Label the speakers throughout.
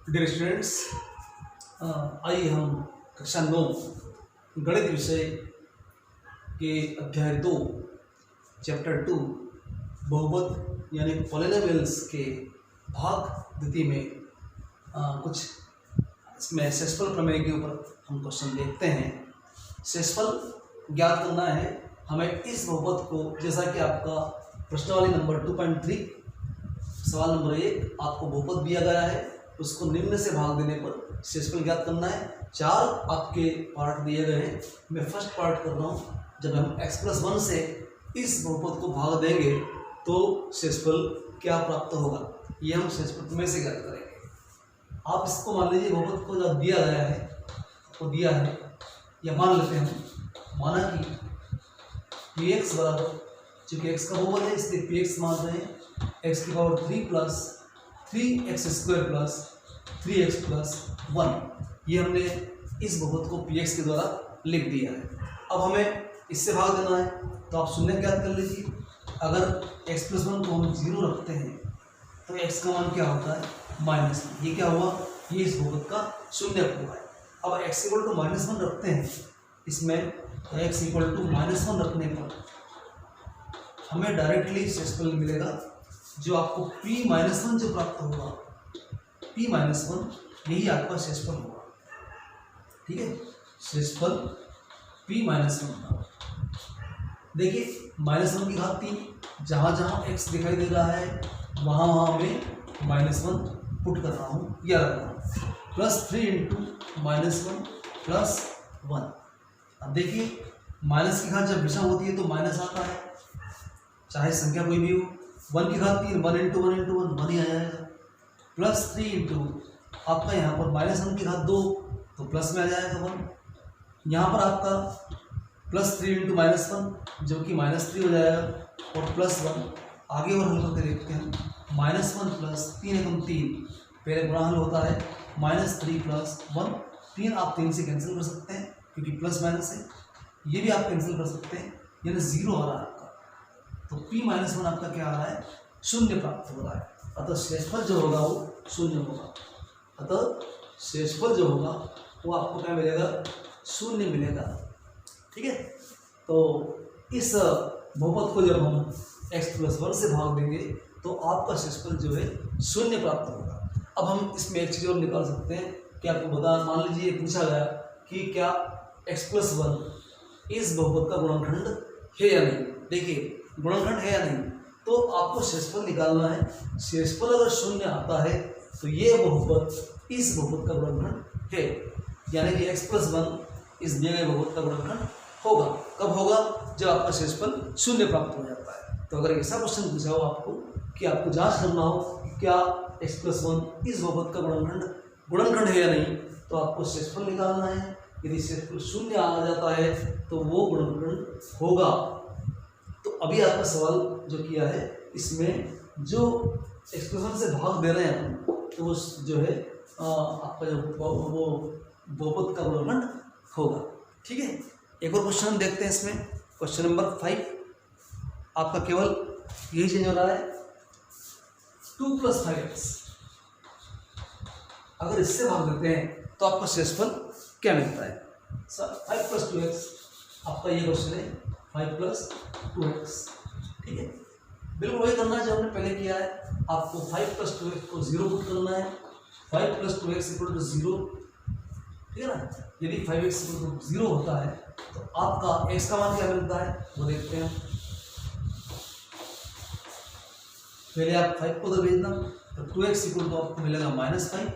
Speaker 1: Dear students, आइए हम कक्षा 9 गणित विषय के अध्याय 2 चैप्टर 2 बहुपद यानी पॉलिनोमियल्स के भाग द्वितीय में कुछ इसमें शेषफल प्रमेय के ऊपर हम क्वेश्चन देखते हैं। शेषफल ज्ञात करना है हमें इस बहुपद को, जैसा कि आपका प्रश्नावली नंबर 2.3 सवाल नंबर 1 आपको बहुपद दिया गया है, उसको निम्न से भाग देने पर शेषफल ज्ञात करना है। 4 आपके पार्ट दिए गए हैं, मैं फर्स्ट पार्ट कर रहा हूँ। जब हम x+1 से इस बहुपद को भाग देंगे तो शेषफल क्या प्राप्त होगा, ये हम शेषफल में से ज्ञात करेंगे। आप इसको मान लीजिए बहुपद को जब दिया गया है तो दिया है, या मान लेते हैं हम, माना कि px बराबर, चूँकि x का बहुपद है इसलिए px मान रहे हैं x की power 3 plus 3x² plus 3x plus 1, ये हमने इस बहुपद को px के द्वारा लिख दिया है। अब हमें इससे भाग देना है तो आप शून्य ज्ञात कर लीजिए। अगर x+1 को हम 0 रखते हैं तो x का मान क्या होता है, -1। ये क्या हुआ, ये इस बहुपद का शून्य हुआ है। अब x = -1 रखते हैं इसमें, तो x = -1 रखने पर हमें डायरेक्टली शेषफल मिलेगा, जो आपको p-1 जो प्राप्त होगा, p-1 यही आपका शेषफल होगा। ठीक है, शेषफल p-1। देखिए -1 की घात 3, जहाँ जहाँ x दिखाई दे रहा है वहाँ वहाँ मैं -1 पुट कर रहा हूँ, या रख रहा हूँ, +3 × -1 + 1। अब देखिए माइनस की घात जब विषम होती है तो माइनस आता है, चाहे संख्या कोई भी हो। 1 की घात 3, 1 × 1 × 1 1 ही आ जाएगा, +3 × आपका यहाँ पर -1 की घात 2 तो प्लस में आ जाएगा 1। यहाँ पर आपका +3 × -1 जो कि -3 हो जाएगा, और +1 आगे और हल करके देखते हैं। -1 + 3 × 3 पहले गुणा हल होता है, -3 + 1, 3 आप 3 से कैंसिल कर सकते हैं क्योंकि प्लस माइनस है, ये भी आप कैंसिल कर सकते हैं, यानी 0 आ रहा है आपका। तो p-1 आपका क्या आ रहा है, 0 प्राप्त हो रहा है। अतः शेषफल जो होगा वो 0 होगा। अतः शेषफल जो होगा वो आपको क्या मिलेगा, 0 मिलेगा। ठीक है, तो इस बहुपद को जब हम x+1 से भाग देंगे तो आपका शेषफल जो है 0 प्राप्त होगा। अब हम इसमें एक चीज़ और निकाल सकते हैं कि आपको बता, मान लीजिए पूछा गया कि क्या x+1 इस बहुपद का गुणनखंड है या नहीं। देखिए गुणनखंड है या नहीं, तो आपको शेषफल निकालना है। शेषफल अगर 0 आता है तो ये बहुपद इस बहुपद का गुणनखंड है, यानी कि x+1 इस दिए गए बहुपद का गुणनखंड होगा। कब होगा, जब आपका शेषफल 0 प्राप्त हो जाता है। तो अगर ऐसा क्वेश्चन पूछा हो आपको कि आपको जांच करना हो कि क्या x+1 इस बहुपद का गुणनखंड है या नहीं, तो आपको शेषफल निकालना है। यदि शेषफल 0 आ जाता है तो वो गुणनखंड होगा। तो अभी आपका सवाल जो किया है इसमें जो x+1 से भाग दे रहे हैं हम, तो वो जो है आपका जो वो बहुपद का गुणनखंड होगा। ठीक है, एक और क्वेश्चन हम देखते हैं इसमें, क्वेश्चन नंबर 5। आपका केवल यही चेंज हो रहा है, 2 + 5x। अगर इससे भाग देते हैं तो आपका शेषफल क्या मिलता है, 5 + 2x। आपका ये क्वेश्चन है 5 + 2x। ठीक है, बिल्कुल वही करना है जो हमने पहले किया है। आपको 5 + 2x को 0 पुट करना है, 5 + 2x = 0। ठीक है ना, यदि 5x = 0 होता है तो आपका x का मान क्या मिलता है वो देखते हैं। पहले आप 5 को उधर भेजना, तो 2x = आपको मिलेगा -5,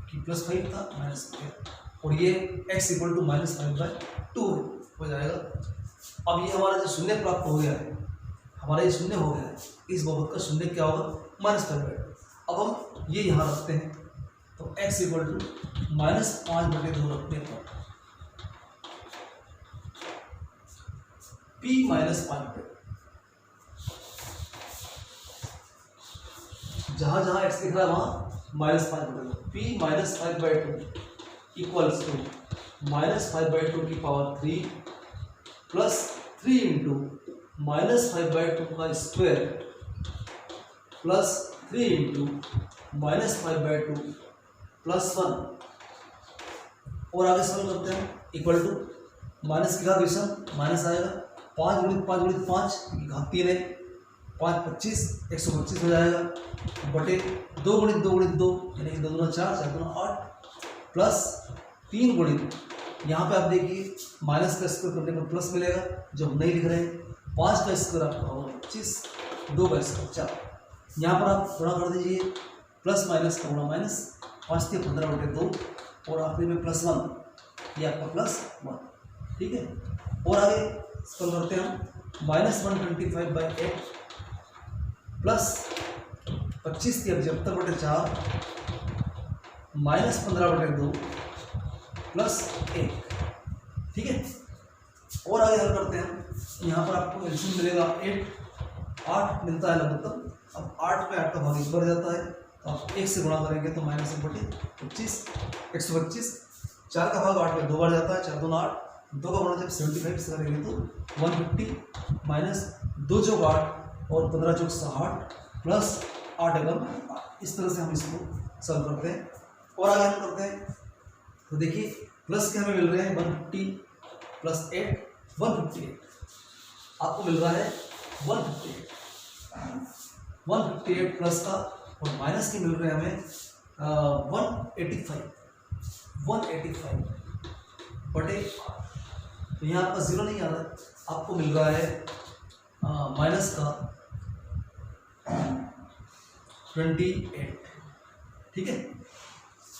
Speaker 1: कि +5 था -5, और ये x = -5/2 हो जाएगा। अब ये हमारा जो 0 प्राप्त हो गया है, हमारा ये 0 हो गया है, इस बहुपद का 0 क्या होगा, -5/2। अब हम ये यहाँ रखते हैं, तो x = -5/2 रखने पर p-5/2, जहाँ जहाँ x लिख रहा है वहाँ -5/2, p-5/2 इक्वल्स टू -5/2 की पावर 3 प्लस 3 × -5/2 का स्क्वायर प्लस 3 × -5/2 +1 और आगे सॉल्व करते हैं इक्वल टू माइनस की घात विषम माइनस आएगा 5 गुणित 5 गुणित 5 की घात 3 है 5 25 125 हो जाएगा बटे 2 गुणित 2 गुणित 2 यानी कि 2 दूना 4 4 दूना 8 प्लस 3 गुणित यहाँ पे आप देखिए माइनस का स्क्वायर करने पर प्लस मिलेगा जो हम नहीं लिख रहे हैं 5 का स्क्वायर आपका होगा 25 2 का स्क्वायर 4 यहाँ पर आप गुणा कर दीजिए प्लस माइनस का गुणा माइनस 5 के 15 बटे 2 और आखिरी में +1 ये आपका +1 ठीक है। और आगे सॉल्व करते हैं हम -125/8 प्लस 25 की 75 बटे 4 -15 बटे 2 प्लस 1 ठीक है। और आगे हल करते हैं यहाँ पर आपको एलसीएम मिलेगा 8 मिलता है लगभग। अब 8 पे 8 का भाग 1 बढ़ जाता है तो आप 1 से गुणा करेंगे तो -1 बटे 25 125 4 का भाग 8 में 2 बढ़ जाता है 4 दूना 8 2 का गुणा जब 75 से करेंगे तो 150 माइनस 2 चौक 8 और 15 चौक 60 प्लस 8 एकम 8 इस तरह से हम इसको सॉल्व करते हैं। और आगे हम करते हैं तो देखिए प्लस के हमें मिल रहे हैं 150 प्लस 8 158 आपको मिल रहा है 158 प्लस का और माइनस के मिल रहे हैं हमें 185 बटे तो यहाँ आपका 0 नहीं आ रहा है आपको मिल रहा है माइनस का 28 ठीक है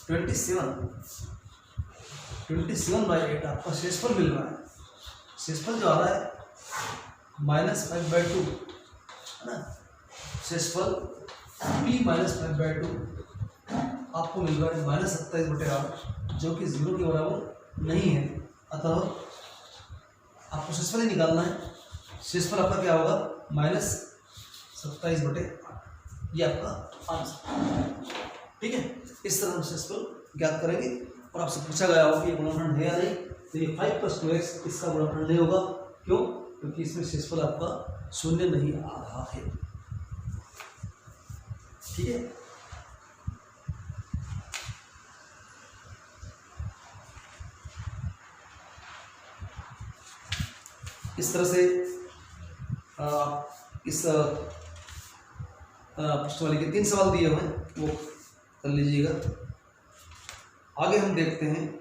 Speaker 1: 27/8 आपका शेषफल मिल रहा है। शेषफल जो आ रहा है -5/2 है ना शेषफल p -5/2 आपको मिल रहा है -27/8 जो कि 0 के बराबर नहीं है अतः आपको शेषफल ही निकालना है। शेषफल आपका क्या होगा -27/8 ये आपका आंसर ठीक है। इस तरह हम शेषफल ज्ञात करेंगे और आपसे पूछा गया होगा कि ये गुणनखंड है या नहीं तो ये 5 + 2x इसका गुणनखंड नहीं होगा क्यों क्योंकि इसमें शेषफल आपका 0 नहीं आ रहा है ठीक है। इस तरह से इस प्रश्नावली के 3 सवाल दिए हुए हैं वो कर लीजिएगा। आगे हम देखते हैं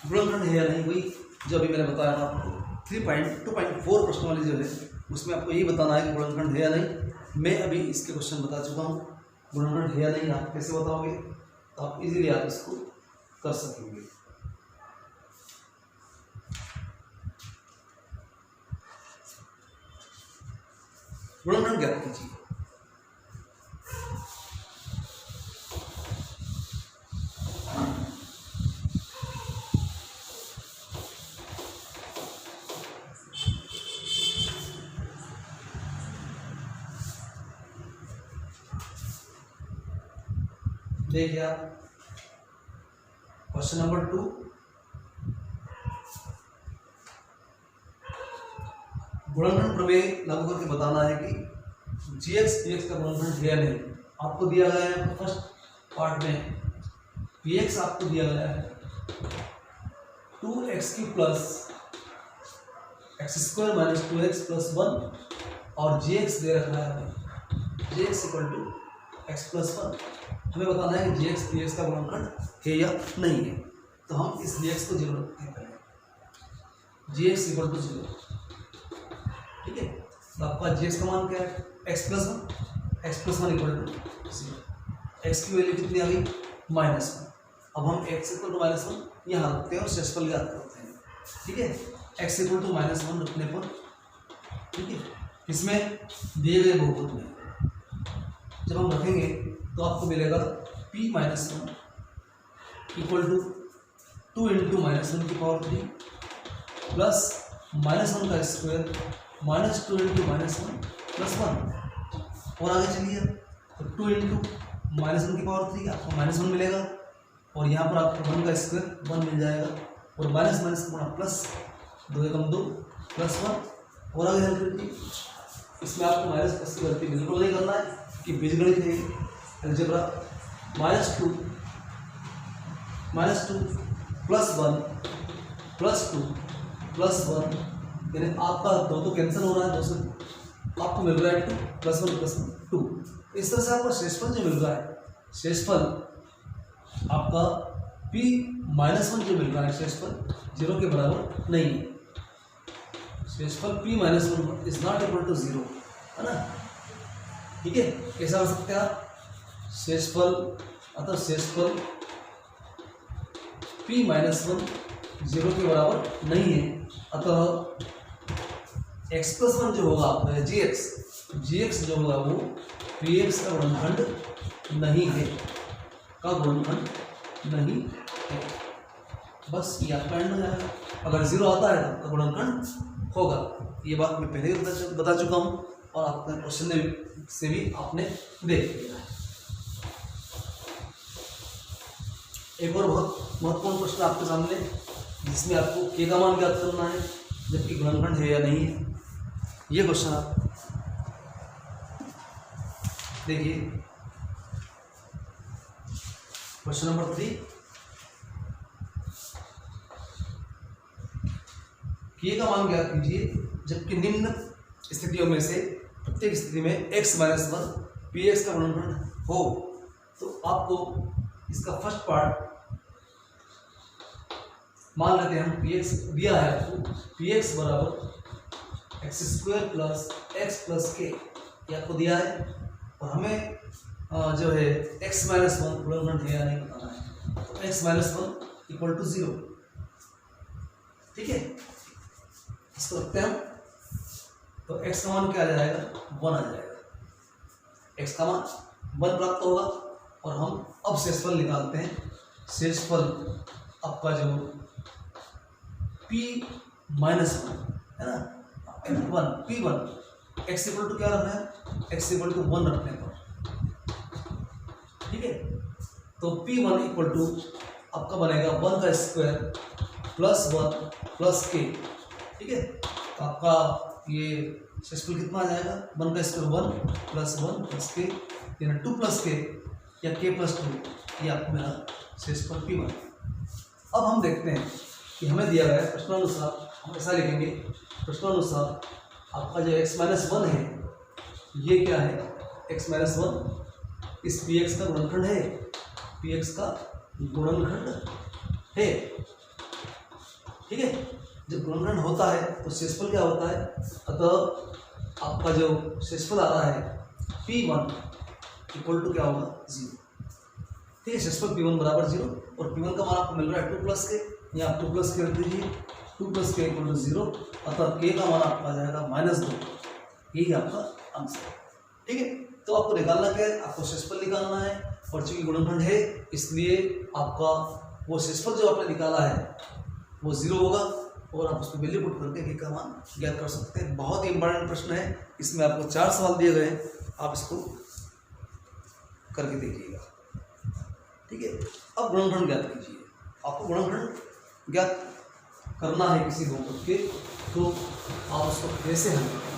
Speaker 1: गुणनखंड है या नहीं वही जो अभी मैंने बताया था आपको 3.2.4 प्रश्नावली जो है उसमें आपको यही बताना है कि गुणनखंड है या नहीं। मैं अभी इसके क्वेश्चन बता चुका हूँ गुणनखंड है या नहीं आप कैसे बताओगे तो आप इजीली आप इसको कर सकेंगे। गुणनखंड ज्ञात कीजिए। देखिए आप क्वेश्चन नंबर 2 गुणनखंड प्रमेय लागू करके बताना है कि gx px का गुणनखंड है या नहीं। आपको दिया गया है फर्स्ट पार्ट में px आपको दिया गया है 2x³ प्लस x² - 2x + 1 और gx दे रखा है हमें gx = x + 1। हमें बताना है कि gx px का गुणनखंड है या नहीं है तो हम इस gx को 0 रखते हैं पहले gx = 0 ठीक है। तो आपका gx का मान क्या है x + 1 x + 1 = 0 x की वैल्यू कितनी आ गई -1। अब हम x = -1 यहाँ रखते हैं और शेषफल ज्ञात करते हैं ठीक है। x = -1 रखने पर ठीक है इसमें दिए गए बहुपद में जब हम रखेंगे तो आपको मिलेगा p - 1 = 2 × -1³ प्लस -1 का स्क्वायर -2 × -1 + 1 और आगे चलिए तो 2 × -1³ आपको -1 मिलेगा और यहाँ पर आपको 1 का स्क्वायर 1 मिल जाएगा और माइनस माइनस का प्लस 2 एकम 2 +1 और आगे हल करके इसमें आपको माइनस प्लस की गलती बिल्कुल नहीं करना है कि बीजगणित है अलजेब्रा, -2 +1 +2 +1, यानी आपका 2 तो कैंसिल हो रहा है, 2 से आपको मिल रहा है 2 +1 2। इस तरह से आपका शेषफल जो मिल रहा है, शेषफल आपका p-1 जो मिल रहा है, शेषफल 0 के बराबर नहीं है। शेषफल p-1 is not equal to 0, है ना। ठीक है, कैसा हो सकता है आप शेषफल, अतः शेषफल p-1 0 के बराबर नहीं है, अतः x+1 जो होगा आपका gx जो होगा वो px का गुणनखंड नहीं है, का गुणनखंड नहीं है। बस ये आपका एंड हो जाएगा। अगर 0 आता है तो गुणनखंड होगा। ये बात मैं पहले ही बता चुका हूँ और आपने क्वेश्चन से भी आपने देख लिया है। एक और बहुत महत्वपूर्ण प्रश्न आपके सामने, जिसमें आपको k का मान ज्ञात करना है जबकि गुणनखंड है या नहीं है। ये क्वेश्चन आप देखिए, क्वेश्चन नंबर 3, k का मान ज्ञात कीजिए जबकि निम्न स्थितियों में से प्रत्येक स्थिति में x-1 px का गुणनखंड हो। तो आपको इसका फर्स्ट पार्ट मान लेते हैं हम, px दिया है आपको, px बराबर x² + x + k, ये आपको दिया है और हमें जो है x-1 गुणनखंड है या नहीं बताना है। तो x-1 = 0, ठीक है, इसको रखते हैं हम। तो x का मान क्या आ जाएगा, 1 आ जाएगा। x का मान 1 प्राप्त होगा और हम अब शेषफल निकालते हैं। शेषफल आपका जो p-1 है ना, p1 x = क्या रखना है, x = 1 रखने पर, ठीक है। तो p1 = आपका बनेगा 1² + 1 + k, ठीक है। तो आपका ये शेषफल कितना आ जाएगा, 1² 1 + 1 + k, यानी 2 + k या k + 2, ये आपको मेरा शेषफल p1। अब हम देखते हैं कि हमें दिया गया है प्रश्नानुसार, हम ऐसा लिखेंगे, प्रश्नानुसार आपका जो x-1 है ये क्या है, x-1 इस px का गुणनखंड है, px का गुणनखंड है, ठीक है। जब गुणनखंड होता है तो शेषफल क्या होता है, अतः आपका जो शेषफल आ रहा है p1 = क्या होगा, 0, ठीक है। शेषफल p1 बराबर 0 और p1 का मान आपको मिल रहा है 2 + k, या आप 2 + k रख दीजिए, 2 + k = 0, अतः k का मान आपका आ जाएगा -2, यही आपका आंसर है, ठीक है। तो आपको निकालना क्या है, आपको शेषफल निकालना है और चूंकि गुणनखंड है इसलिए आपका वो शेषफल जो आपने निकाला है वो 0 होगा और आप उसमें वैल्यू पुट करके k का मान ज्ञात कर सकते हैं। बहुत ही इंपॉर्टेंट प्रश्न है, इसमें आपको 4 सवाल दिए गए हैं, आप इसको करके देखिएगा, ठीक है। अब गुणनखंड ज्ञात कीजिए। आपको गुणनखंड ज्ञात करना है किसी बहुपद के, तो आप उसको कैसे हल करेंगे,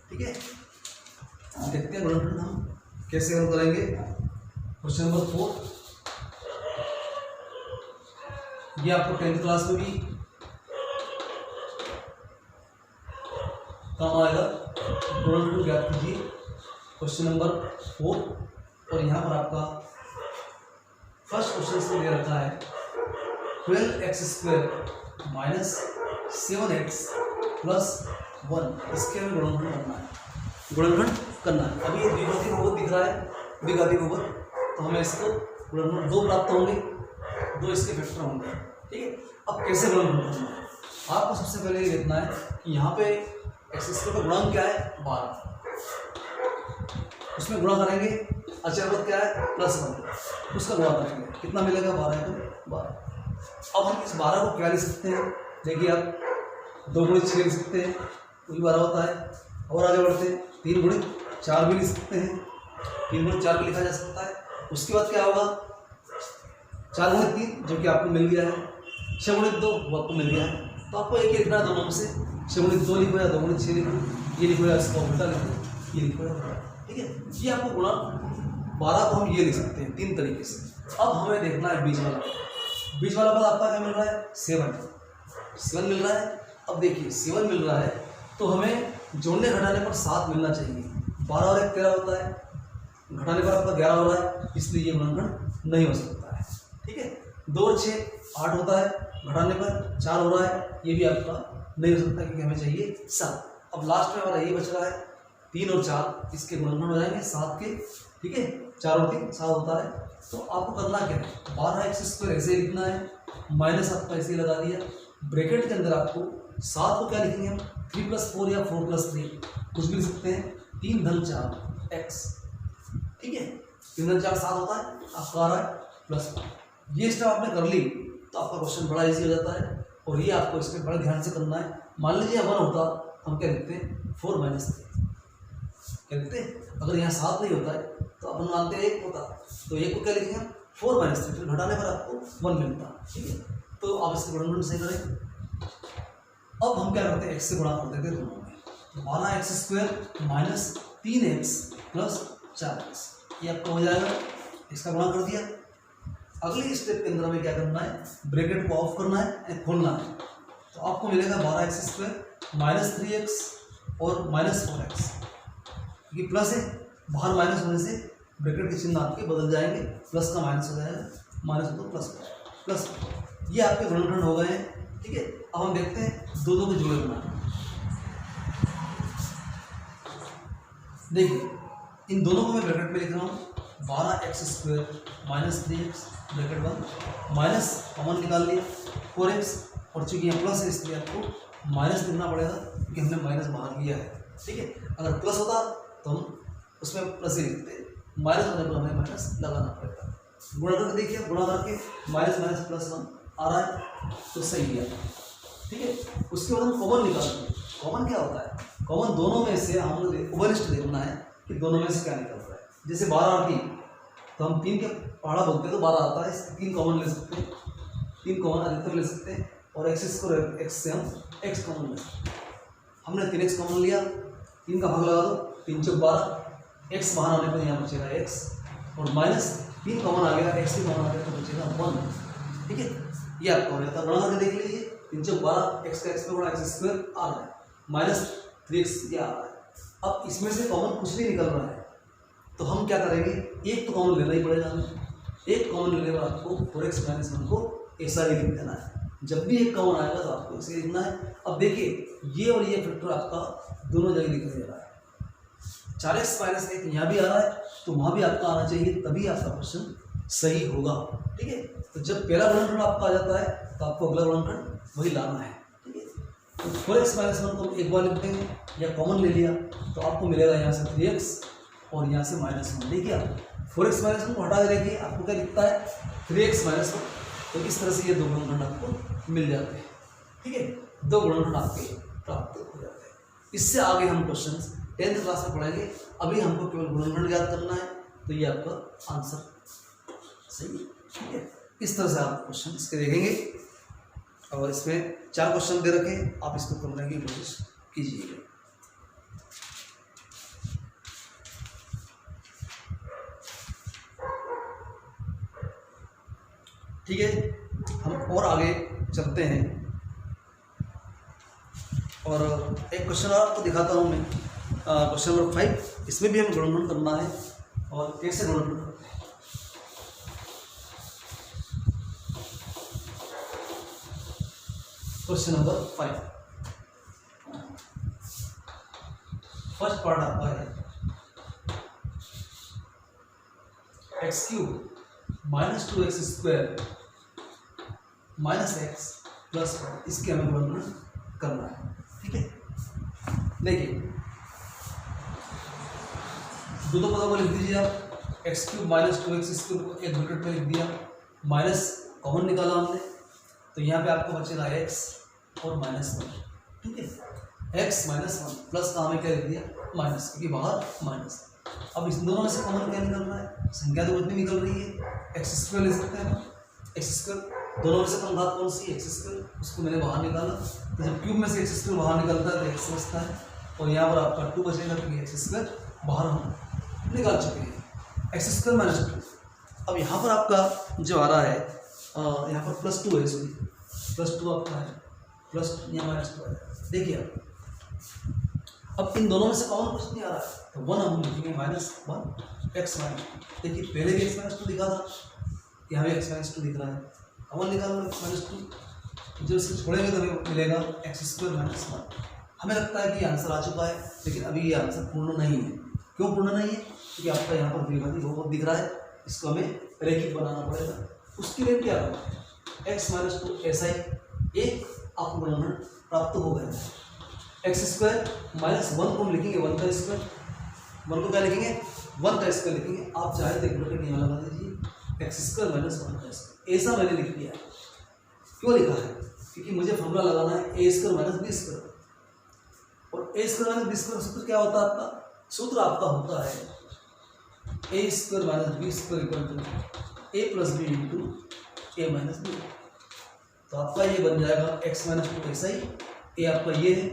Speaker 1: ठीक है। देखते हैं गुणनखंड हम कैसे हल करेंगे। क्वेश्चन नंबर 4, ये आपको 10th क्लास में भी काम आएगा। गुणनखंड ज्ञात कीजिए, क्वेश्चन नंबर 4, और यहाँ पर आपका फर्स्ट क्वेश्चन से दे रखा है 12x² - 7x + 1, इसके हमें गुणनखंड करना है, गुणनखंड करना है। अभी ये द्विघाती बहुपद दिख रहा है, द्विघाती बहुपद, तो हमें इसको गुणनखंड 2 प्राप्त होंगे, 2 इसके फैक्टर होंगे, ठीक है। अब कैसे गुणनखंड करना है, आपको सबसे पहले ये देखना है कि यहाँ पे x² का गुणांक क्या है, 12, उसमें गुणा करेंगे, अचर पद क्या है, +1, उसका गुणा करेंगे, कितना मिलेगा, 12 × 12। अब हम इस 12 को क्या लिख सकते हैं, देखिए आप 2 × 6 लिख सकते हैं, वही 12 होता है। और आगे बढ़ते हैं, 3 × 4 भी लिख सकते हैं, 3 × 4 भी लिखा जा सकता है। उसके बाद क्या होगा, 4 गुणित 3 जो कि आपको मिल गया है, 6 गुणित 2 वो आपको मिल गया है। तो आपको एक लिखना है दोनों में से, 6 गुणित 2 लिखो या 2 गुणित 6 लिखो, ये लिखो या इसका उल्टा लिखो, ये लिखो या उल्टा, ठीक है। ये आपको गुणा 12 को हम ये लिख सकते हैं 3 तरीके से। अब हमें देखना है बीच वाला पद आपका क्या मिल रहा है, 7 मिल रहा है। अब देखिए 7 मिल रहा है तो हमें जोड़ने घटाने पर 7 मिलना चाहिए। 12 और 1 13 होता है, घटाने पर आपका 11 हो रहा है, इसलिए ये गुणनखंड नहीं हो सकता है, ठीक है। 2 और 6 8 होता है, घटाने पर 4 हो रहा है, ये भी आपका नहीं हो सकता क्योंकि हमें चाहिए 7। अब लास्ट में हमारा ये बच रहा है 3 और 4, इसके गुणनखंड हो जाएंगे 7 के, ठीक है। 4 और 3 7 होता है। तो आपको करना क्या है, 12x² ऐसे ही लिखना है, माइनस आपका ऐसे ही लगा दिया, ब्रैकेट के अंदर आपको 7 को क्या लिखेंगे हम, 3 + 4 या 4 + 3 कुछ भी लिख सकते हैं, 3 धन 4 x, ठीक है। 3 धन 4 7 होता है, आपका आ रहा है +1। ये स्टेप आपने कर ली तो आपका क्वेश्चन बड़ा इजी हो जाता है। और ये आपको इसमें बड़े ध्यान से करना है। मान लीजिए 1 होता, हम क्या लिखते हैं 4 - 3 क्या लिखते हैं। अगर यहाँ 7 नहीं होता है तो अपन मानते हैं 1 होता, तो 1 को क्या लिखेंगे हम 4 - 3, फिर घटाने पर आपको 1 मिलता, ठीक है। तो आप इसके गुणनखंड सही करें। अब हम क्या करते हैं, x से गुणा कर देते हैं दोनों में, 12x² - 3x + 4x, ये आपका हो जाएगा। इसका गुणा कर दिया। अगले स्टेप के अंदर हमें क्या करना है, ब्रैकेट को ऑफ करना है या खोलना है। तो आपको मिलेगा 12x² - 3x और -4x, ये प्लस है, बाहर माइनस होने से ब्रैकेट के चिन्ह आपके बदल जाएंगे, प्लस का माइनस हो जाएगा, माइनस हो तो प्लस। ये आपके गुणनखंड हो गए हैं, ठीक है। अब हम देखते हैं दो के जोड़े बनाना। देखिए इन दोनों को मैं ब्रैकेट में लिख रहा हूँ, 12x² - 3x ब्रैकेट बंद, माइनस कॉमन निकाल लिया 4x, और चूंकि यहाँ प्लस है इसलिए आपको माइनस लिखना पड़ेगा क्योंकि हमने माइनस बाहर लिया है, ठीक है। अगर प्लस होता तो हम उसमें प्लस ही लिखते, माइनस होने पर हमें माइनस लगाना पड़ेगा। गुणा करके देखिए, गुणा करके माइनस +1 आ रहा है तो सही है, ठीक है। उसके बाद हम कॉमन निकालेंगे। कॉमन क्या होता है, कॉमन दोनों में से हम ओवरलिस्ट देखना है कि दोनों में से क्या निकल रहा है। जैसे 12 और 3, तो हम 3 के पहाड़ा बोलते हैं तो 12 आता है, इससे 3 कॉमन ले सकते हैं, 3 कॉमन अधिकतर ले सकते हैं, और x² से हम x कॉमन ले सकते हैं। हमने 3x कॉमन लिया, 3 का भाग लगा दो, 3 × 12, x बाहर आने पर यहाँ बचेगा x, और -3 कॉमन आ गया, x भी कॉमन आ गया तो बचेगा 1, ठीक है। ये आपका हो जाता है। गुणा करके देख लीजिए, 3 × 12 x का x पे गुणा x² आ रहा है, -3x ये आ रहा है। अब इसमें से कॉमन कुछ नहीं निकल रहा है तो हम क्या करेंगे, एक तो कॉमन लेना ही पड़ेगा हमें। एक कॉमन लेने पर आपको 4x - 1 को ऐसा ही लिख देना है। जब भी एक कॉमन आएगा तो आपको इसे लिखना है। अब देखिए ये और ये फैक्टर आपका दोनों जगह दिखाई दे रहा है, 4x - 1 यहाँ भी आ रहा है तो वहाँ भी आपका आना चाहिए, तभी आपका क्वेश्चन सही होगा, ठीक है। तो जब पहला गुणनखंड आपका आ जाता है तो आपको अगला गुणनखंड वही लाना है, ठीक है। तो 4x - 1 को हम एक बार लिख देंगे या कॉमन ले लिया तो आपको मिलेगा यहाँ से 3x और यहाँ से -1। देखिए आप 4x - 1 को हटा के देखिए आपको क्या दिखता है, 3x - 1। तो इस तरह से ये दो गुणनखंड आपको मिल जाते हैं, ठीक है। दो गुणनखंड आपके प्राप्त हो जाते हैं। इससे आगे हम क्वेश्चन 10th क्लास में पढ़ेंगे। अभी हमको केवल गुणनखंड याद करना है, तो ये आपका आंसर सही है, ठीक है। इस तरह से आप क्वेश्चन इसके देखेंगे, और इसमें 4 क्वेश्चन दे रखे, आप इसको करने की कोशिश कीजिएगा। ठीक है, हम और आगे चलते हैं, और एक क्वेश्चन और आपको दिखाता हूँ मैं, क्वेश्चन नंबर 5। इसमें भी हम गुणनखंड करना है, और कैसे गुणनखंड करते हैं। क्वेश्चन नंबर 5, फर्स्ट पार्ट आपका है x³ - 2x² -x + 1, इसके हमें गुणनखंड करना है, ठीक है। देखिए दो पदों को लिख दीजिए आप, x³ - 2x² को एक ब्रैकेट में लिख दिया, माइनस कॉमन निकाला हमने, तो यहाँ पे आपको बचेगा x और -1, ठीक है। x - 1 प्लस का हमें क्या लिख दिया, माइनस, क्योंकि बाहर माइनस। अब इस दोनों में से कॉमन क्या निकल रहा है, संख्या तो कुछ नहीं निकल रही है, x² ले सकते हैं, एक्स स्क्वायर, दोनों में से कम घात कौन सी है? एक्स स्क्वायर, उसको मैंने बाहर निकाला। तो जब क्यूब में से एक्स स्क्वायर बाहर निकलता है तो एक्स बचता है, और यहाँ पर आपका 2 बचेगा क्योंकि एक्स स्क्वायर बाहर हम निकाल चुके हैं, एक्स स्क्वायर माइनस 2। अब यहाँ पर आपका जो आ रहा है यहाँ पर +2 है, सॉरी +2 आपका है, प्लस यहाँ -2 है। देखिए अब इन दोनों में से कॉमन कुछ नहीं आ रहा है, तो 1 हम लिखेंगे -1 x -2। देखिए पहले भी x -2 दिखा था, यहाँ भी x -2 दिख रहा है, कॉमन निकालो x -2, जब इसको छोड़ेंगे तो हमें मिलेगा x² -1। हमें लगता है कि आंसर आ चुका है, लेकिन अभी ये आंसर पूर्ण नहीं है। क्यों पूर्ण नहीं है? क्योंकि आपका यहाँ पर द्विघाती बहुपद दिख रहा है, इसको हमें रैखिक बनाना पड़ेगा। उसके लिए क्या होगा? x -2 ऐसा ही एक आपको गुणनखंड प्राप्त हो गया। x² -1 को हम लिखेंगे 1 का स्क्वायर, 1 को क्या लिखेंगे? 1 का स्क्वायर लिखेंगे। आप चाहे तो एक ब्रैकेट यहाँ लगा दीजिए, x² -1 का स्क्वायर, ऐसा मैंने लिख दिया है। क्यों लिखा है? क्योंकि मुझे फॉर्मूला लगाना है a² - b², और a² - b² सूत्र क्या होता है आपका? सूत्र आपका होता है a² - b² = a + b × a - b। तो आपका ये बन जाएगा x -2 ऐसा ही, a आपका ये है,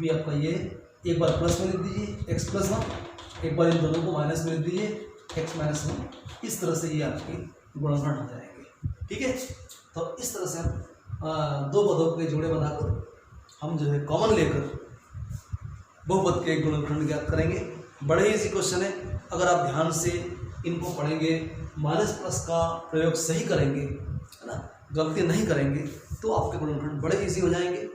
Speaker 1: b आपका ये है, एक बार प्लस में लिख दीजिए x + 1, एक बार इन दोनों को माइनस में लिख दीजिए x -1। इस तरह से ये आपके गुणनखंड हो जाएंगे, ठीक है। तो इस तरह से हम दो पदों के जोड़े बनाकर हम जो है कॉमन लेकर बहुपद के गुणनखंड ज्ञात करेंगे। बड़े इजी क्वेश्चन है, अगर आप ध्यान से इनको पढ़ेंगे, माइनस प्लस का प्रयोग सही करेंगे, है ना, गलती नहीं करेंगे, तो आपके गुणनखंड बड़े इजी हो जाएंगे।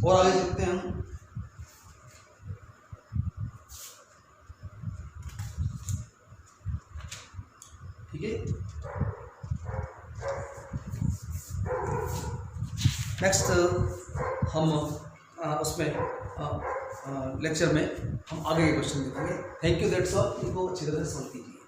Speaker 1: और आगे चलते हैं हम। ठीक है, नेक्स्ट हम उसमें लेक्चर में हम आगे के क्वेश्चन देखेंगे। Thank you, that's all. इनको अच्छी तरह से सॉल्व कीजिए।